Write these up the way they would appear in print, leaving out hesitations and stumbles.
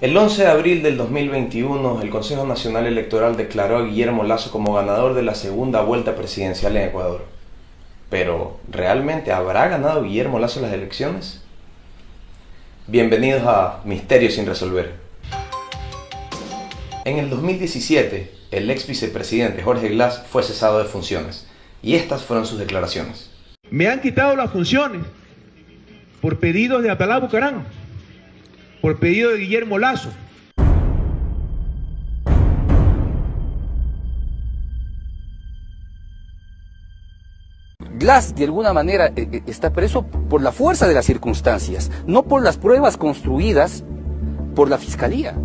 El 11 de abril del 2021, el Consejo Nacional Electoral declaró a Guillermo Lasso como ganador de la segunda vuelta presidencial en Ecuador. Pero, ¿realmente habrá ganado Guillermo Lasso las elecciones? Bienvenidos a Misterios sin resolver. En el 2017, el ex vicepresidente Jorge Glass fue cesado de funciones, y estas fueron sus declaraciones. Me han quitado las funciones por pedido de Abdalá Bucaram, por pedido de Guillermo Lasso. Glass de alguna manera está preso por la fuerza de las circunstancias, no por las pruebas construidas por la fiscalía.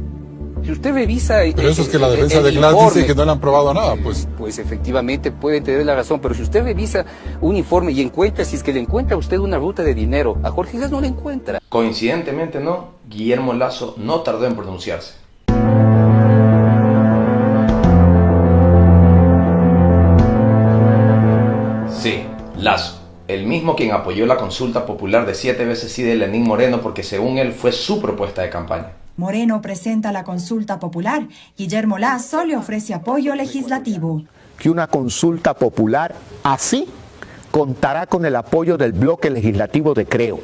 Si usted revisa... Pero eso es que la defensa de Glass dice que no le han probado nada, pues. Pues efectivamente puede tener la razón, pero si usted revisa un informe y encuentra, si es que le encuentra a usted una ruta de dinero, a Jorge Glass no le encuentra. Coincidentemente no, Guillermo Lasso no tardó en pronunciarse. Sí, Lasso, el mismo quien apoyó la consulta popular de 7 veces sí de Lenín Moreno porque según él fue su propuesta de campaña. Moreno presenta la consulta popular. Guillermo Lasso le ofrece apoyo legislativo. Que una consulta popular así contará con el apoyo del bloque legislativo de Creo.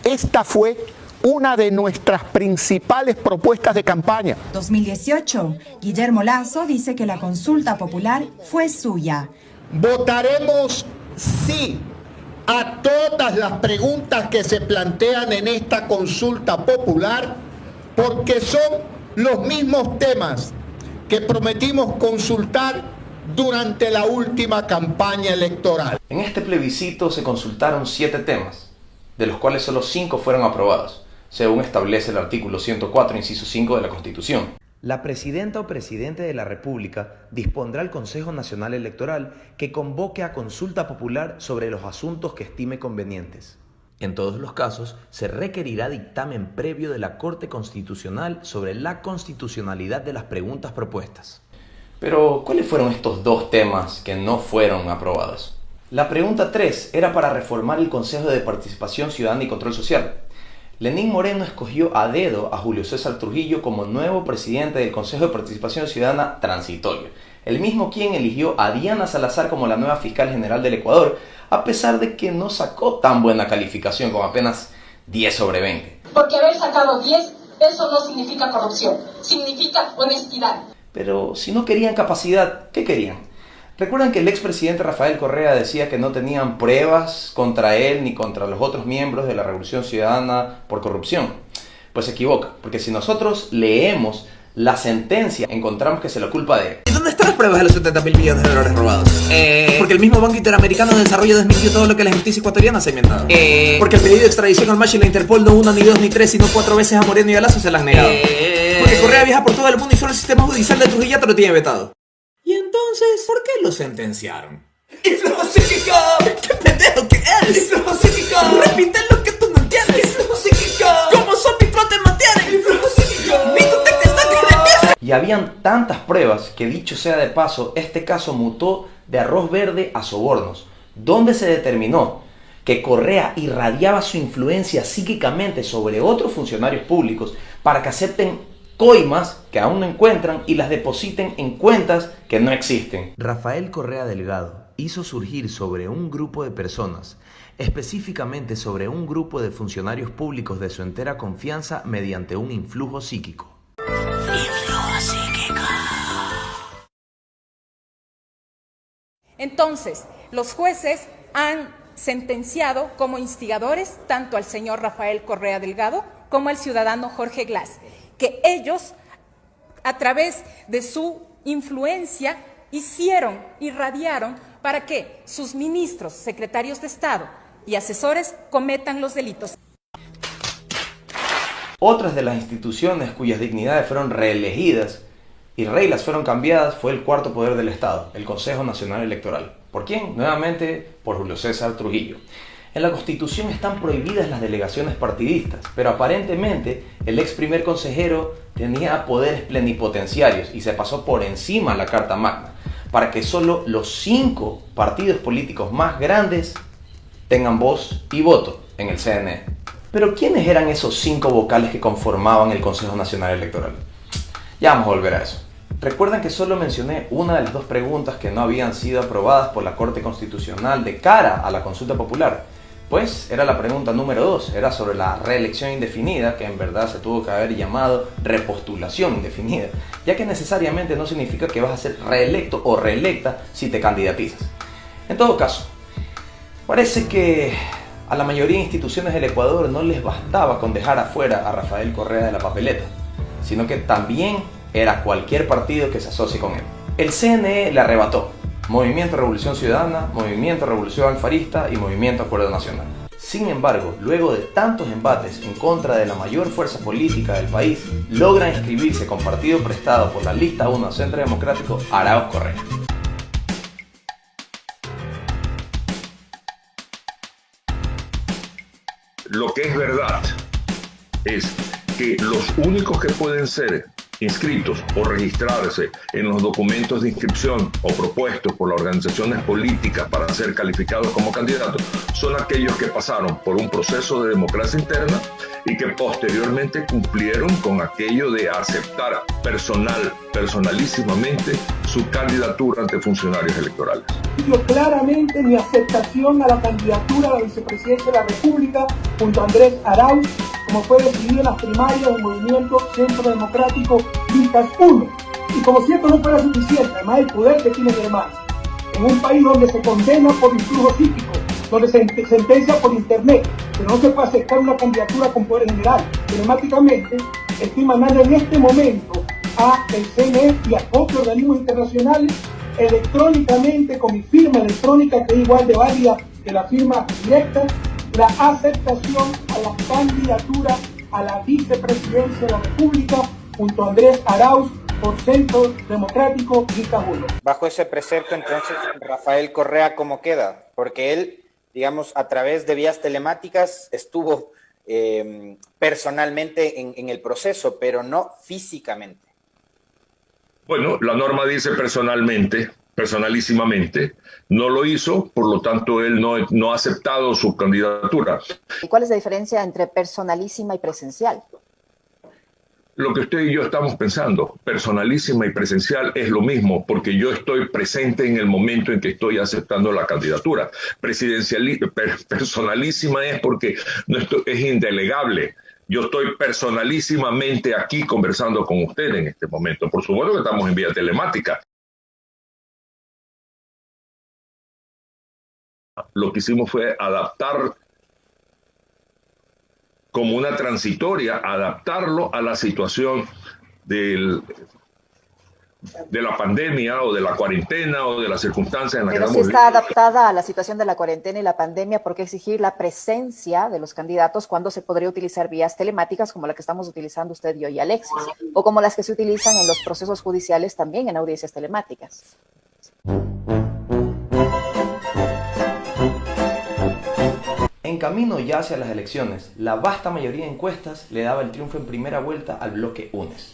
Esta fue una de nuestras principales propuestas de campaña. 2018, Guillermo Lasso dice que la consulta popular fue suya. Votaremos sí a todas las preguntas que se plantean en esta consulta popular porque son los mismos temas que prometimos consultar durante la última campaña electoral. En este plebiscito se consultaron 7 temas, de los cuales solo 5 fueron aprobados, según establece el artículo 104, inciso 5 de la Constitución. La presidenta o presidente de la República dispondrá al Consejo Nacional Electoral que convoque a consulta popular sobre los asuntos que estime convenientes. En todos los casos, se requerirá dictamen previo de la Corte Constitucional sobre la constitucionalidad de las preguntas propuestas. Pero, ¿cuáles fueron estos 2 temas que no fueron aprobados? La pregunta 3 era para reformar el Consejo de Participación Ciudadana y Control Social. Lenín Moreno escogió a dedo a Julio César Trujillo como nuevo presidente del Consejo de Participación Ciudadana transitorio, el mismo quien eligió a Diana Salazar como la nueva fiscal general del Ecuador, a pesar de que no sacó tan buena calificación como apenas 10 sobre 20. Porque haber sacado 10, eso no significa corrupción, significa honestidad. Pero si no querían capacidad, ¿qué querían? ¿Recuerdan que el expresidente Rafael Correa decía que no tenían pruebas contra él ni contra los otros miembros de la Revolución Ciudadana por corrupción? Pues se equivoca, porque si nosotros leemos la sentencia, encontramos que se lo culpa de él. ¿Y dónde están las pruebas de los 70.000 millones de dólares robados? Porque el mismo Banco Interamericano de Desarrollo desmintió todo lo que la justicia ecuatoriana se ha inventado. Porque el pedido de extradición al MASH y la Interpol no 1, ni 2, ni 3, sino 4 veces a Moreno y a Lasso se la han negado. Porque Correa viaja por todo el mundo y solo el sistema judicial de Trujillo lo tiene vetado. ¿Y entonces por qué lo sentenciaron? ¡Influjo psíquico! ¡Qué pendejo que eres! ¡Influjo psíquico! ¡Repite lo que tú no entiendes! ¡Influjo psíquico! ¿Cómo son mis pro te mantienen? ¡Influjo psíquico! Y habían tantas pruebas que, dicho sea de paso, este caso mutó de arroz verde a sobornos, donde se determinó que Correa irradiaba su influencia psíquicamente sobre otros funcionarios públicos para que acepten coimas que aún no encuentran y las depositen en cuentas que no existen. Rafael Correa Delgado hizo surgir sobre un grupo de personas, específicamente sobre un grupo de funcionarios públicos de su entera confianza mediante un influjo psíquico. Entonces, los jueces han sentenciado como instigadores tanto al señor Rafael Correa Delgado como al ciudadano Jorge Glass, que ellos, a través de su influencia, irradiaron para que sus ministros, secretarios de Estado y asesores cometan los delitos. Otras de las instituciones cuyas dignidades fueron reelegidas y reglas fueron cambiadas fue el cuarto poder del Estado, el Consejo Nacional Electoral. ¿Por quién? Nuevamente por Julio César Trujillo. En la Constitución están prohibidas las delegaciones partidistas, pero aparentemente el ex primer consejero tenía poderes plenipotenciarios y se pasó por encima la Carta Magna para que solo los 5 partidos políticos más grandes tengan voz y voto en el CNE. Pero ¿quiénes eran esos 5 vocales que conformaban el Consejo Nacional Electoral? Ya vamos a volver a eso. Recuerdan que solo mencioné una de las 2 preguntas que no habían sido aprobadas por la Corte Constitucional de cara a la consulta popular. Pues era la pregunta número 2, era sobre la reelección indefinida, que en verdad se tuvo que haber llamado repostulación indefinida, ya que necesariamente no significa que vas a ser reelecto o reelecta si te candidatizas. En todo caso, parece que a la mayoría de instituciones del Ecuador no les bastaba con dejar afuera a Rafael Correa de la papeleta, sino que también era cualquier partido que se asocie con él. El CNE le arrebató Movimiento Revolución Ciudadana, Movimiento Revolución Alfarista y Movimiento Acuerdo Nacional. Sin embargo, luego de tantos embates en contra de la mayor fuerza política del país, logra inscribirse con partido prestado por la lista 1 Centro Democrático Arauz Correa. Lo que es verdad es que los únicos que pueden ser inscritos o registrarse en los documentos de inscripción o propuestos por las organizaciones políticas para ser calificados como candidatos son aquellos que pasaron por un proceso de democracia interna y que posteriormente cumplieron con aquello de aceptar personalísimamente su candidatura ante funcionarios electorales. Yo claramente mi aceptación a la candidatura a la vicepresidencia de la República junto a Andrés Arauz, como fue decidido en las primarias del Movimiento Centro Democrático Listas 1. Y como si esto no fuera suficiente, además el poder que tiene de más, en un país donde se condena por influjo psíquico, donde se sentencia por internet, pero no se puede aceptar una candidatura con poder general. Telemáticamente estoy mandando en este momento a el CNE y a otros organismos internacionales electrónicamente, con mi firma electrónica que es igual de válida que la firma directa, la aceptación a la candidatura a la vicepresidencia de la República junto a Andrés Arauz por Centro Democrático Listas 1. Bajo ese precepto, entonces, Rafael Correa, ¿cómo queda? Porque él, digamos, a través de vías telemáticas estuvo personalmente en el proceso, pero no físicamente. Bueno, la norma dice personalísimamente, no lo hizo, por lo tanto él no ha aceptado su candidatura. ¿Y cuál es la diferencia entre personalísima y presencial? Lo que usted y yo estamos pensando, personalísima y presencial es lo mismo, porque yo estoy presente en el momento en que estoy aceptando la candidatura. Personalísima es porque es indelegable. Yo estoy personalísimamente aquí conversando con usted en este momento. Por supuesto que estamos en vía telemática. Lo que hicimos fue adaptar como una transitoria, adaptarlo a la situación de la pandemia o de la cuarentena o de las circunstancias en las que estamos viviendo. Pero si está adaptada a la situación de la cuarentena y la pandemia, ¿por qué exigir la presencia de los candidatos cuando se podría utilizar vías telemáticas como la que estamos utilizando usted y yo y Alexis? O como las que se utilizan en los procesos judiciales también en audiencias telemáticas. En camino ya hacia las elecciones, la vasta mayoría de encuestas le daba el triunfo en primera vuelta al bloque UNES.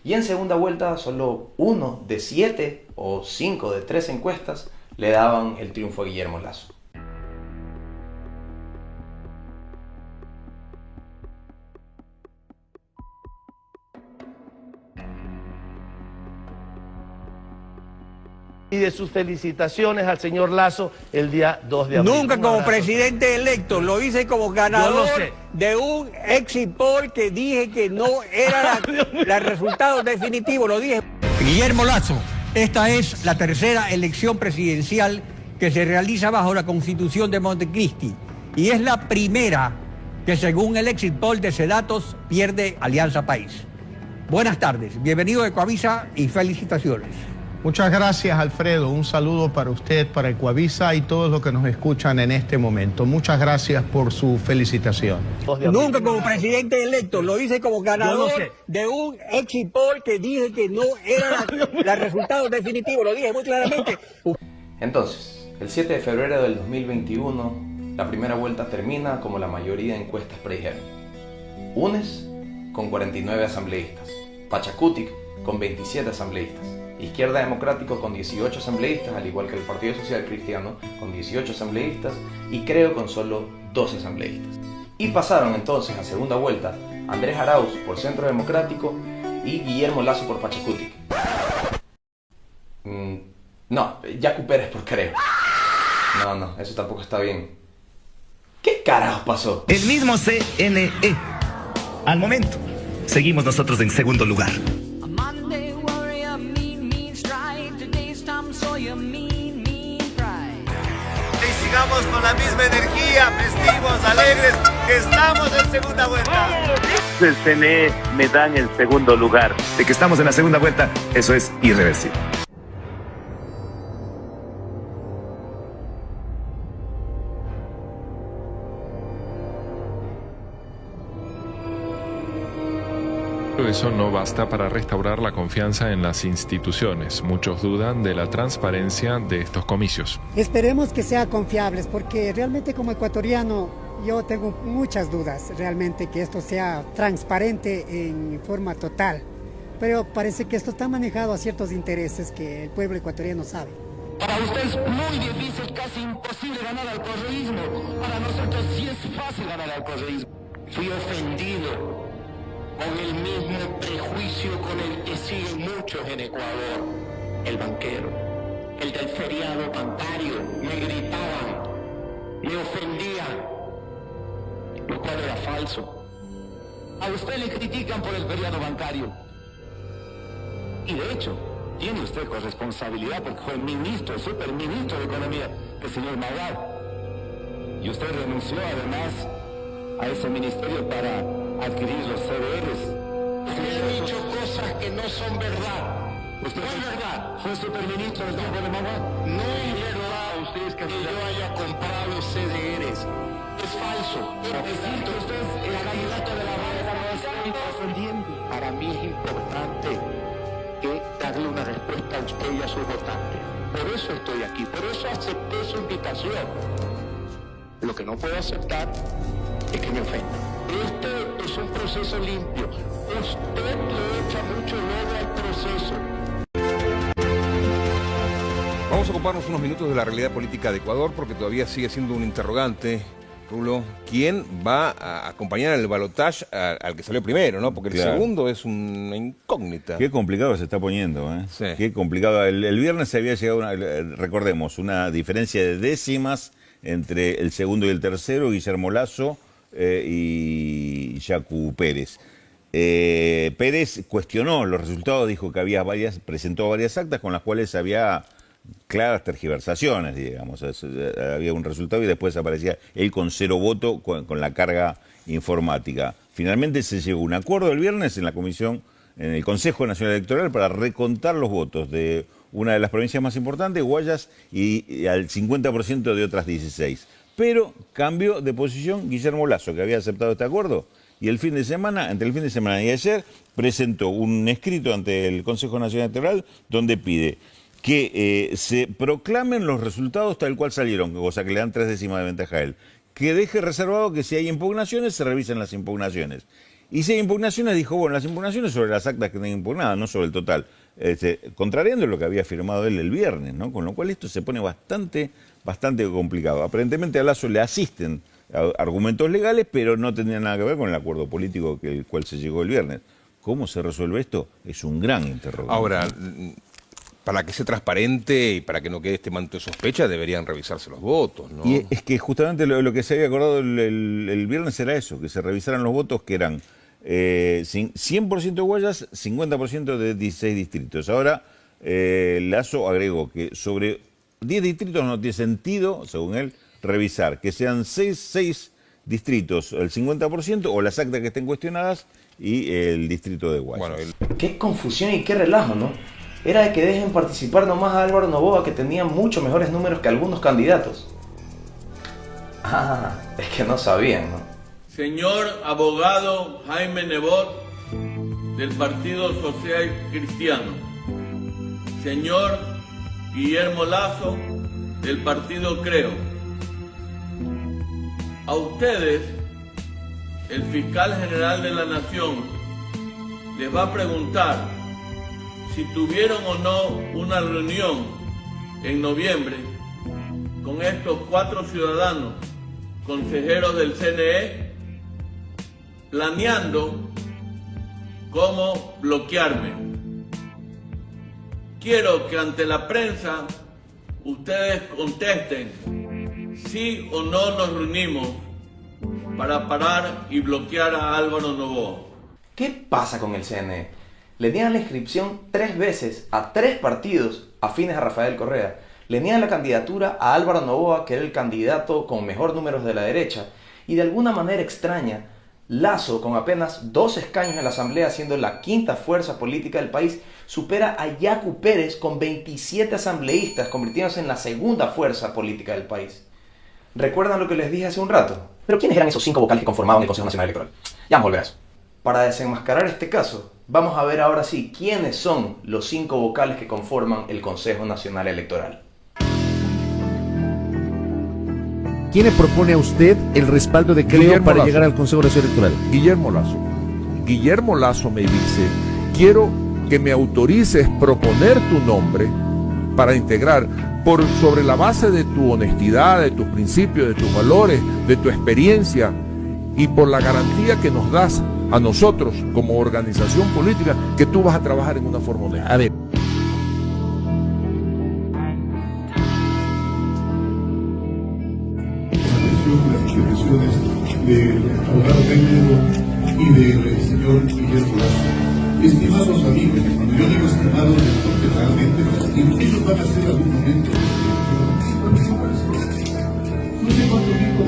Y en segunda vuelta, solo 1 de 7 o 5 de 3 encuestas le daban el triunfo a Guillermo Lasso. Y de sus felicitaciones al señor Lasso el día 2 de abril. Nunca como presidente electo, lo hice como ganador de un exit poll que dije que no era el resultado definitivo, lo dije. Guillermo Lasso, esta es la tercera elección presidencial que se realiza bajo la Constitución de Montecristi y es la primera que según el exit poll de Cedatos pierde Alianza País. Buenas tardes, bienvenido a Ecuavisa y felicitaciones. Muchas gracias, Alfredo. Un saludo para usted, para Ecuavisa y todos los que nos escuchan en este mommomento. Muchas gracias por su felicitación. Nunca como presidente electo, lo hice como ganador de un exit poll que dije que no era el resultado definitivo, lo dije muy claramente. Entonces, el 7 de febrero del 2021, la primera vuelta termina como la mayoría de encuestas predijeron. UNES con 49 asambleístas, Pachacutic con 27 asambleístas. Izquierda Democrático con 18 asambleístas, al igual que el Partido Social Cristiano con 18 asambleístas y Creo con solo 12 asambleístas. Y pasaron entonces a segunda vuelta Andrés Arauz por Centro Democrático y Guillermo Lasso por Pachacutic. No, Yacu Pérez por Creo. No, eso tampoco está bien. ¿Qué carajos pasó? El mismo CNE. Al momento, seguimos nosotros en segundo lugar. Y sigamos con la misma energía, festivos, alegres, que estamos en segunda vuelta. El CNE me dan el segundo lugar. De que estamos en la segunda vuelta, eso es irreversible. Eso no basta para restaurar la confianza en las instituciones. Muchos dudan de la transparencia de estos comicios. Esperemos que sean confiables, porque realmente como ecuatoriano yo tengo muchas dudas, realmente que esto sea transparente en forma total. Pero parece que esto está manejado a ciertos intereses que el pueblo ecuatoriano sabe. Para usted es muy difícil, casi imposible ganar al correísmo. Para nosotros sí es fácil ganar al correísmo. Fui ofendido con el mismo prejuicio con el que siguen muchos en Ecuador. El banquero, el del feriado bancario, me gritaban, me ofendían, lo cual era falso. A usted le critican por el feriado bancario. Y de hecho, tiene usted corresponsabilidad porque fue ministro, superministro de Economía, el señor Magar. Y usted renunció además a ese ministerio para adquirir los CDRs. Usted ha dicho cosas que no son verdad. ¿Usted no es verdad? ¿Fue superministro del tiempo de Magar? No es verdad ustedes que yo haya comprado CDRs. Es falso. Es decir, que usted es el candidato de la mesa, no está defendiendo. Para mí es importante que darle una respuesta a usted y a sus votantes. Por eso estoy aquí, por eso acepté su invitación. Lo que no puedo aceptar es que me ofenda. Este es un proceso limpio. Usted le echa mucho lodo al proceso. Vamos a ocuparnos unos minutos de la realidad política de Ecuador porque todavía sigue siendo un interrogante. Rulo, ¿quién va a acompañar el balotaje al que salió primero, ¿no? Porque el segundo es una incógnita. Qué complicado se está poniendo, ¿eh? Sí. Qué complicado. El viernes se había llegado, recordemos, una diferencia de décimas entre el segundo y el tercero, Guillermo Lasso y Yacu Pérez. Pérez cuestionó los resultados, dijo que presentó varias actas con las cuales había claras tergiversaciones, digamos. Había un resultado y después aparecía él con 0 voto con la carga informática. Finalmente se llegó a un acuerdo el viernes en la comisión, en el Consejo Nacional Electoral, para recontar los votos de una de las provincias más importantes, Guayas, y al 50% de otras 16. Pero cambió de posición Guillermo Lasso, que había aceptado este acuerdo, y entre el fin de semana y ayer, presentó un escrito ante el Consejo Nacional Electoral donde pide que se proclamen los resultados tal cual salieron, cosa que le dan 3 décimas de ventaja a él. Que deje reservado que si hay impugnaciones, se revisen las impugnaciones. Y si hay impugnaciones, dijo, bueno, las impugnaciones sobre las actas que tengan impugnadas, no sobre el total. Contrariando lo que había firmado él el viernes, ¿no? Con lo cual esto se pone bastante complicado. Aparentemente a Lasso le asisten argumentos legales, pero no tendría nada que ver con el acuerdo político el cual se llegó el viernes. ¿Cómo se resuelve esto? Es un gran interrogante. Ahora, para que sea transparente y para que no quede este manto de sospecha, deberían revisarse los votos, ¿no? Y es que justamente lo que se había acordado el viernes era eso, que se revisaran los votos que eran 100% de Guayas, 50% de 16 distritos. Ahora, Lasso agregó que sobre 10 distritos no tiene sentido, según él, revisar, que sean 6 distritos, el 50%, o las actas que estén cuestionadas, y el distrito de Guayas. Bueno, Qué confusión y qué relajo, ¿no? Era de que dejen participar nomás a Álvaro Noboa, que tenía mucho mejores números que algunos candidatos. Ah, es que no sabían, ¿no? Señor abogado Jaime Nebot, del Partido Social Cristiano. Señor Guillermo Lasso, del Partido Creo. A ustedes, el fiscal general de la Nación les va a preguntar si tuvieron o no una reunión en noviembre con estos 4 ciudadanos consejeros del CNE, planeando cómo bloquearme. Quiero que ante la prensa ustedes contesten sí o no nos reunimos para parar y bloquear a Álvaro Noboa. ¿Qué pasa con el CNE? Le niegan la inscripción 3 veces a 3 partidos afines a Rafael Correa. Le niegan la candidatura a Álvaro Noboa, que era el candidato con mejor números de la derecha. Y de alguna manera extraña, Lasso, con apenas 2 escaños en la Asamblea, siendo la 5ª fuerza política del país, supera a Yacu Pérez con 27 asambleístas, convirtiéndose en la 2ª fuerza política del país. ¿Recuerdan lo que les dije hace un rato? ¿Pero quiénes eran esos 5 vocales que conformaban el Consejo Nacional Electoral? Ya vamos a volver a eso. Para desenmascarar este caso, vamos a ver ahora sí quiénes son los 5 vocales que conforman el Consejo Nacional Electoral. ¿Quién le propone a usted el respaldo de Creo para llegar al Consejo Nacional Electoral? Guillermo Lasso. Guillermo Lasso me dice, quiero que me autorices proponer tu nombre para integrar sobre la base de tu honestidad, de tus principios, de tus valores, de tu experiencia y por la garantía que nos das a nosotros como organización política que tú vas a trabajar en una forma honesta. A ver. Las intervenciones del abogado Jaime y del señor Guillermo Lasso. Estimados amigos, cuando yo digo estimados, porque realmente los estimo, ellos van a ser algún momento. No sé cuánto tiempo,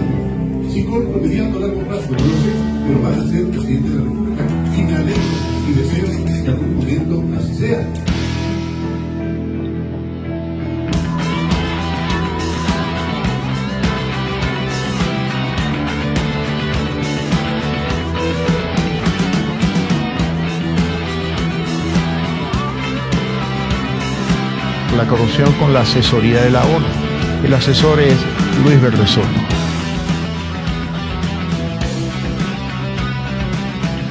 si corto, mediano, largo plazo, no lo sé, pero van a ser presidente de la República. Y me alegro y deseo que algún momento así sea. La corrupción con la asesoría de la ONU. El asesor es Luis Verdesol.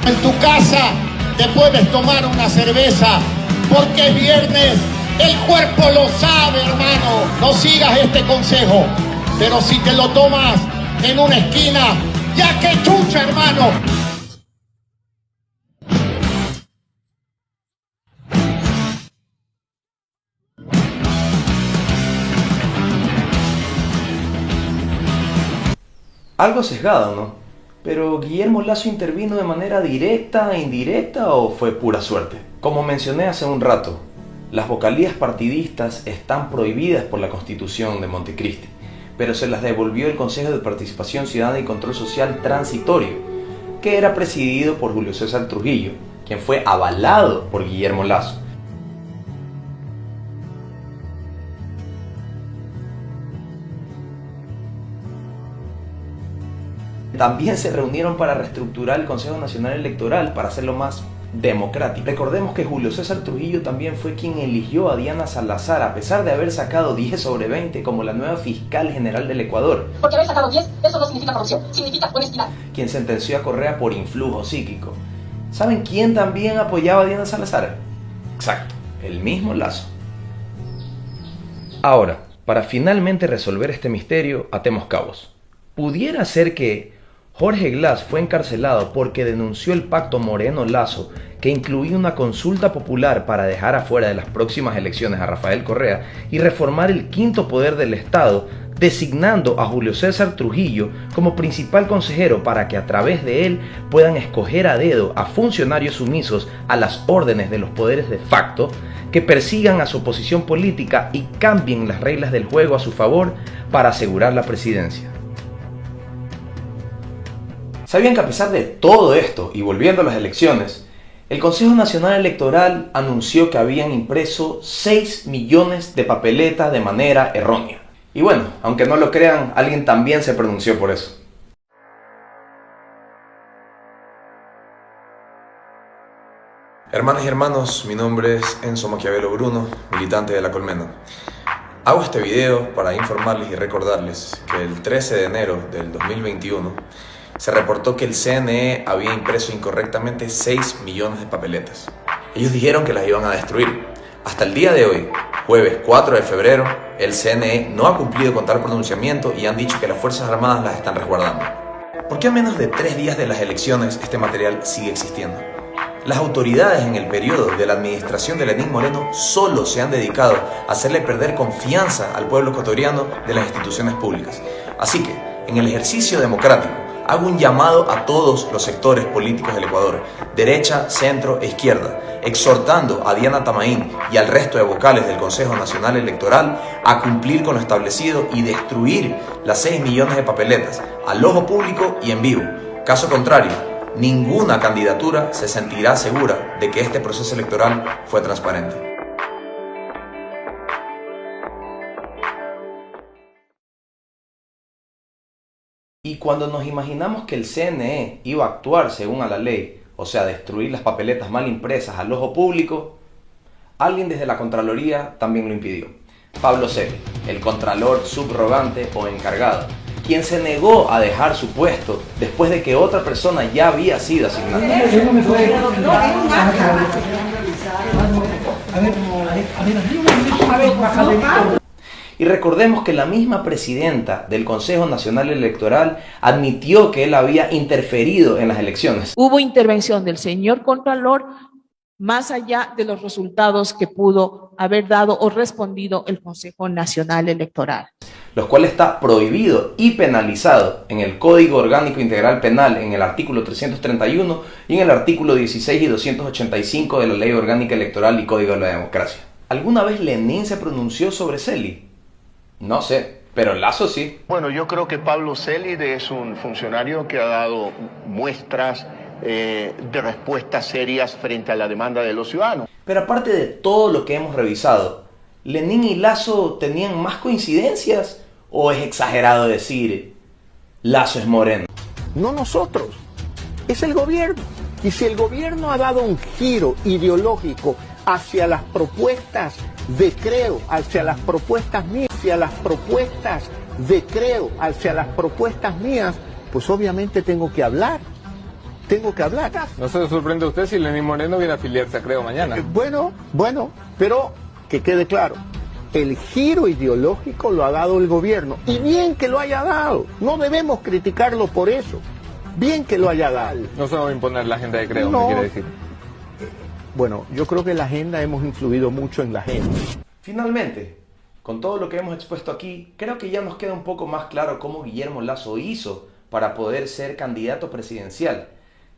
En tu casa te puedes tomar una cerveza porque es viernes. El cuerpo lo sabe, hermano. No sigas este consejo. Pero si te lo tomas en una esquina, ya que chucha, hermano. Algo sesgado, ¿no? Pero ¿Guillermo Lasso intervino de manera directa e indirecta o fue pura suerte? Como mencioné hace un rato, las vocalías partidistas están prohibidas por la Constitución de Montecristi, pero se las devolvió el Consejo de Participación Ciudadana y Control Social Transitorio, que era presidido por Julio César Trujillo, quien fue avalado por Guillermo Lasso. También se reunieron para reestructurar el Consejo Nacional Electoral para hacerlo más democrático. Recordemos que Julio César Trujillo también fue quien eligió a Diana Salazar, a pesar de haber sacado 10 sobre 20 como la nueva fiscal general del Ecuador. Porque haber sacado 10, eso no significa corrupción, significa honestidad. Quien sentenció a Correa por influjo psíquico. ¿Saben quién también apoyaba a Diana Salazar? Exacto, el mismo Lasso. Ahora, para finalmente resolver este misterio, atemos cabos. Pudiera ser que Jorge Glass fue encarcelado porque denunció el pacto Moreno-Lasso, que incluía una consulta popular para dejar afuera de las próximas elecciones a Rafael Correa y reformar el quinto poder del Estado, designando a Julio César Trujillo como principal consejero para que a través de él puedan escoger a dedo a funcionarios sumisos a las órdenes de los poderes de facto, que persigan a su oposición política y cambien las reglas del juego a su favor para asegurar la presidencia. ¿Sabían que a pesar de todo esto, y volviendo a las elecciones, el Consejo Nacional Electoral anunció que habían impreso 6 millones de papeletas de manera errónea? Y bueno, aunque no lo crean, alguien también se pronunció por eso. Hermanas y hermanos, mi nombre es Enzo Maquiavelo Bruno, militante de La Colmena. Hago este video para informarles y recordarles que el 13 de enero del 2021 se reportó que el CNE había impreso incorrectamente 6 millones de papeletas. Ellos dijeron que las iban a destruir. Hasta el día de hoy, jueves 4 de febrero, el CNE no ha cumplido con tal pronunciamiento y han dicho que las Fuerzas Armadas las están resguardando. ¿Por qué a menos de 3 días de las elecciones este material sigue existiendo? Las autoridades en el periodo de la administración de Lenín Moreno solo se han dedicado a hacerle perder confianza al pueblo ecuatoriano de las instituciones públicas. Así que, en el ejercicio democrático, hago un llamado a todos los sectores políticos del Ecuador, derecha, centro e izquierda, exhortando a Diana Tamaín y al resto de vocales del Consejo Nacional Electoral a cumplir con lo establecido y destruir las 6 millones de papeletas al ojo público y en vivo. Caso contrario, ninguna candidatura se sentirá segura de que este proceso electoral fue transparente. Y cuando nos imaginamos que el CNE iba a actuar según a la ley, o sea, destruir las papeletas mal impresas al ojo público, alguien desde la Contraloría también lo impidió. Pablo Celi, el Contralor subrogante o encargado, quien se negó a dejar su puesto después de que otra persona ya había sido asignada. Y recordemos que la misma presidenta del Consejo Nacional Electoral admitió que él había interferido en las elecciones. Hubo intervención del señor Contralor más allá de los resultados que pudo haber dado o respondido el Consejo Nacional Electoral, los cuales está prohibido y penalizado en el Código Orgánico Integral Penal en el artículo 331 y en el artículo 16 y 285 de la Ley Orgánica Electoral y Código de la Democracia. ¿Alguna vez Lenín se pronunció sobre Celi? No sé, pero Lasso sí. Bueno, yo creo que Pablo Celi es un funcionario que ha dado muestras de respuestas serias frente a la demanda de los ciudadanos. Pero aparte de todo lo que hemos revisado, ¿Lenín y Lasso tenían más coincidencias o es exagerado decir Lasso es moreno? No nosotros, es el gobierno. Y si el gobierno ha dado un giro ideológico hacia las propuestas de Creo, hacia las propuestas mías, pues obviamente tengo que hablar. ¿No se sorprende a usted si Lenín Moreno viene a afiliarse a Creo mañana? Bueno, pero que quede claro, el giro ideológico lo ha dado el gobierno. Y bien que lo haya dado, no debemos criticarlo por eso. Bien que lo haya dado. No se va a imponer la agenda de Creo, no. ¿me quiere decir? Bueno, yo creo que la agenda hemos influido mucho en la agenda. Finalmente, con todo lo que hemos expuesto aquí, creo que ya nos queda un poco más claro cómo Guillermo Lasso hizo para poder ser candidato presidencial,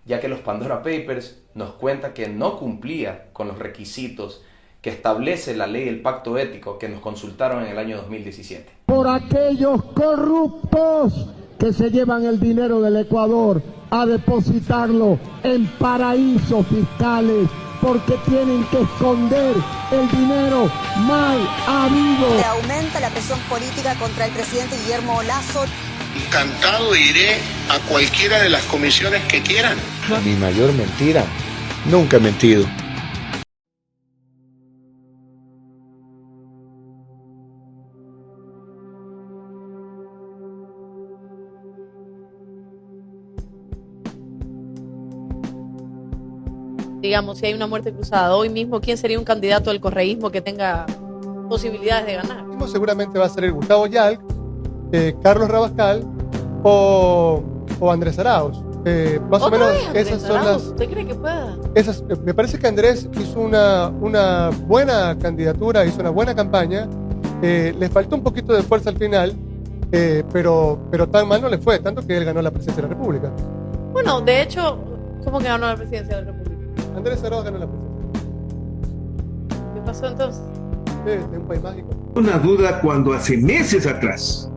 ya que los Pandora Papers nos cuentan que no cumplía con los requisitos que establece la ley del pacto ético que nos consultaron en el año 2017. Por aquellos corruptos que se llevan el dinero del Ecuador a depositarlo en paraísos fiscales, porque tienen que esconder el dinero mal habido. Aumenta la presión política contra el presidente Guillermo Lasso. Encantado iré a cualquiera de las comisiones que quieran. Mi mayor mentira, nunca he mentido. Digamos, si hay una muerte cruzada hoy mismo, ¿quién sería un candidato del correísmo que tenga posibilidades de ganar? Seguramente va a ser el Gustavo Yalc, Carlos Rabascal o Andrés Arauz. Más o menos esas son las... ¿Usted cree que pueda? Me parece que Andrés hizo una buena candidatura, hizo una buena campaña. Le faltó un poquito de fuerza al final, pero tan mal no le fue, tanto que él ganó la presidencia de la República. Bueno, de hecho, ¿cómo que ganó la presidencia de la República? Andrés Arauz ganó la presidencia. ¿Qué pasó entonces? De un país mágico. Una duda cuando hace meses atrás,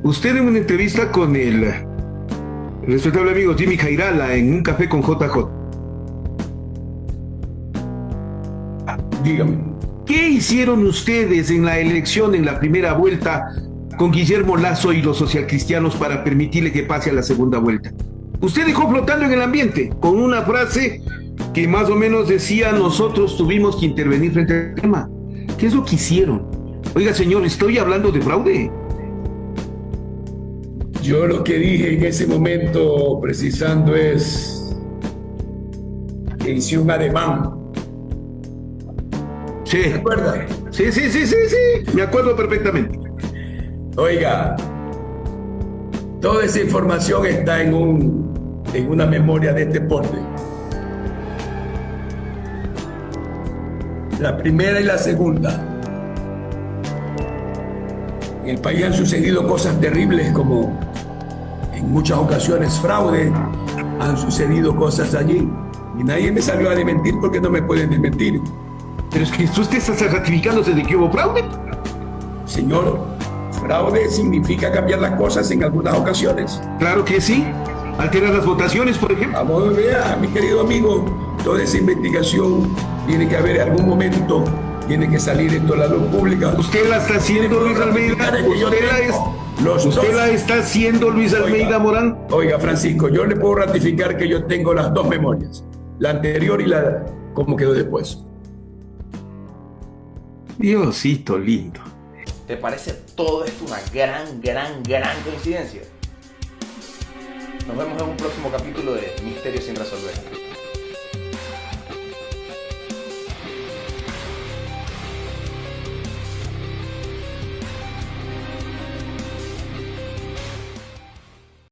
usted en una entrevista con el respetable amigo Jimmy Jairala en un café con JJ. Dígame. ¿Qué hicieron ustedes en la elección, en la primera vuelta, con Guillermo Lasso y los socialcristianos para permitirle que pase a la segunda vuelta? Usted dejó flotando en el ambiente con una frase que más o menos decía: nosotros tuvimos que intervenir frente al tema. ¿Qué es lo que hicieron? Oiga, señor, estoy hablando de fraude. Yo lo que dije en ese momento, precisando, es que hice un ademán Sí. ¿Se acuerda? Sí, me acuerdo perfectamente. Oiga, toda esa información está en una memoria de este porte. La primera y la segunda. En el país han sucedido cosas terribles como en muchas ocasiones fraude, han sucedido cosas allí y nadie me salió a desmentir porque no me pueden desmentir. Pero es que usted está ratificándose de que hubo fraude. Señor, fraude significa cambiar las cosas en algunas ocasiones. Claro que sí. Alterar las votaciones, por ejemplo. Vamos a ver, mi querido amigo, toda esa investigación tiene que haber algún momento, tiene que salir en toda la luz pública. Usted la está haciendo, Luis Almeida. Usted la está haciendo, Luis Almeida Morán. Oiga, Francisco, yo le puedo ratificar que yo tengo las dos memorias, la anterior y la como quedó después. Diosito lindo. ¿Te parece todo esto una gran coincidencia? Nos vemos en un próximo capítulo de Misterios sin resolver.